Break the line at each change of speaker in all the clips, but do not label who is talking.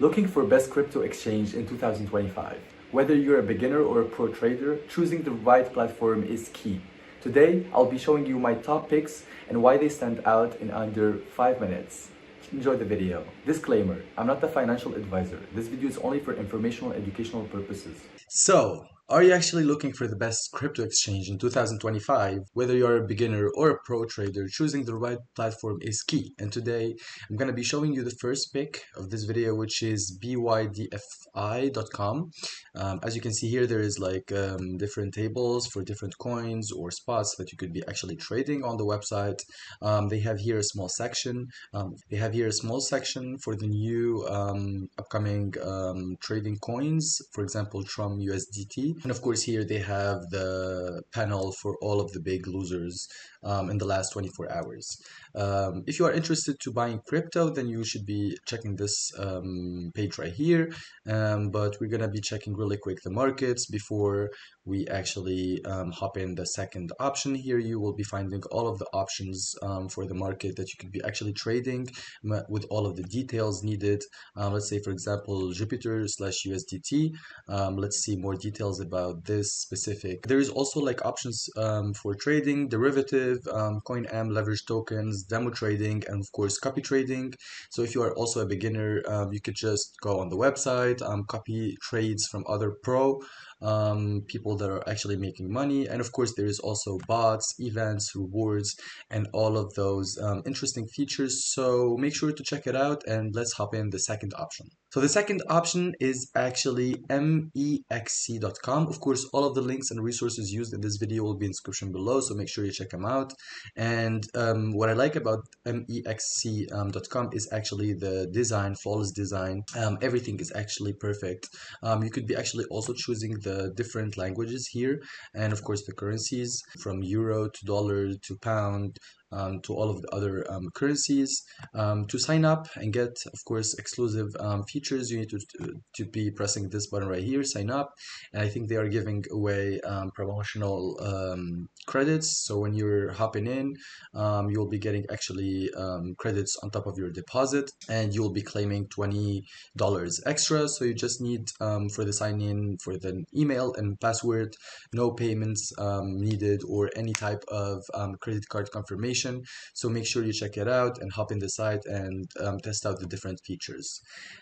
Looking for best crypto exchange in 2025. Whether you're a beginner or a pro trader, choosing the right platform is key. Today, I'll be showing you my top picks and why they stand out in under 5 minutes. Enjoy the video. Disclaimer, I'm not a financial advisor. This video is only for informational and educational purposes. So, are you actually looking for the best crypto exchange in 2025? Whether you're a beginner or a pro trader, choosing the right platform is key. And today, I'm going to be showing you the first pick of this video, which is BYDFi.com. As you can see here, there is different tables for different coins or spots that you could be actually trading on the website. They have here a small section. For the new upcoming trading coins, for example, Trump USDT. And of course, here they have the panel for all of the big losers in the last 24 hours. If you are interested to buying crypto, then you should be checking this page right here. But we're gonna be checking really quick the markets before we actually hop in the second option. Here you will be finding all of the options for the market that you could be actually trading with all of the details needed. Let's say, for example, Jupiter/USDT. Let's see more details about this specific. There is also like options for trading, derivative, coin am, leverage tokens, demo trading, and of course copy trading. So if you are also a beginner, you could just go on the website, copy trades from other pro people that are actually making money. And of course there is also bots, events, rewards, and all of those interesting features. So make sure to check it out, and let's hop in the second option. So the second option is actually MEXC.com. Of course, all of the links and resources used in this video will be in the description below, so make sure you check them out. And what I like about MEXC.com is actually the design, flawless design. Everything is actually perfect. You could be actually also choosing the different languages here, and of course the currencies from euro to dollar to pound, to all of the other currencies. To sign up and get, of course, exclusive features, you need to be pressing this button right here, sign up. And I think they are giving away promotional credits. So when you're hopping in, you'll be getting actually credits on top of your deposit, and you'll be claiming $20 extra. So you just need for the sign in, for the email and password, no payments needed or any type of credit card confirmation. So make sure you check it out and hop in the site and test out the different features.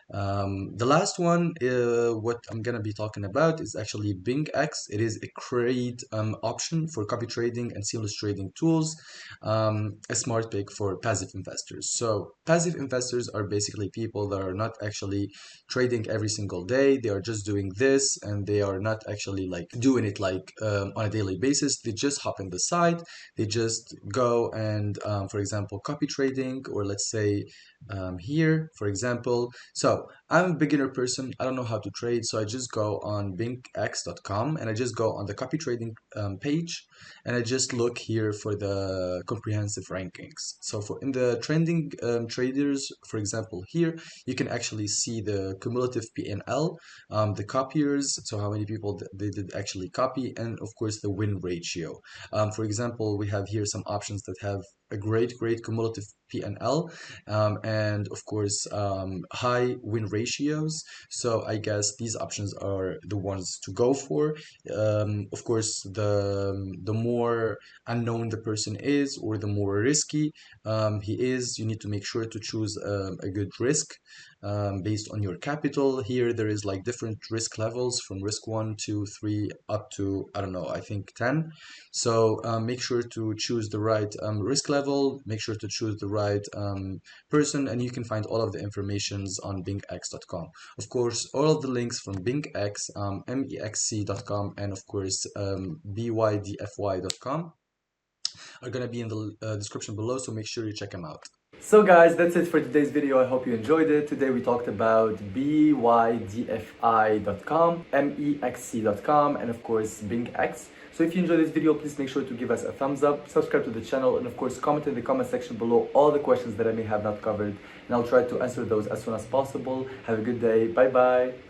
The last one, what I'm gonna be talking about, is actually BingX. It is a great option for copy trading and seamless trading tools. A smart pick for passive investors. So passive investors are basically people that are not actually trading every single day. They are just doing this, and they are not actually like doing it like on a daily basis. They just hop in the site, they just go and for example copy trading, or let's say here for example. So I'm a beginner person, I don't know how to trade, so I just go on BingX.com and I just go on the copy trading page, and I just look here for the comprehensive rankings. So for in the trending traders, for example, here you can actually see the cumulative PNL, the copiers, so how many people they did actually copy, and of course the win ratio. For example, we have here some options that have a great cumulative PNL, and of course high win ratios. So I guess these options are the ones to go for. Of course, the more unknown the person is, or the more risky he is, you need to make sure to choose a good risk based on your capital. Here there is like different risk levels from risk 1, 2, 3 up to, I don't know, I think 10. So make sure to choose the right risk level, make sure to choose the right person, and you can find all of the informations on BingX.com. Of course, all of the links from BingX, MEXC.com, and of course BYDFi.com are going to be in the description below, so make sure you check them out. So guys, that's it for today's video. I hope you enjoyed it. Today we talked about BYDFi.com, MEXC.com, and of course BingX. So if you enjoyed this video, please make sure to give us a thumbs up, subscribe to the channel, and of course comment in the comment section below all the questions that I may have not covered, and I'll try to answer those as soon as possible. Have a good day. Bye bye.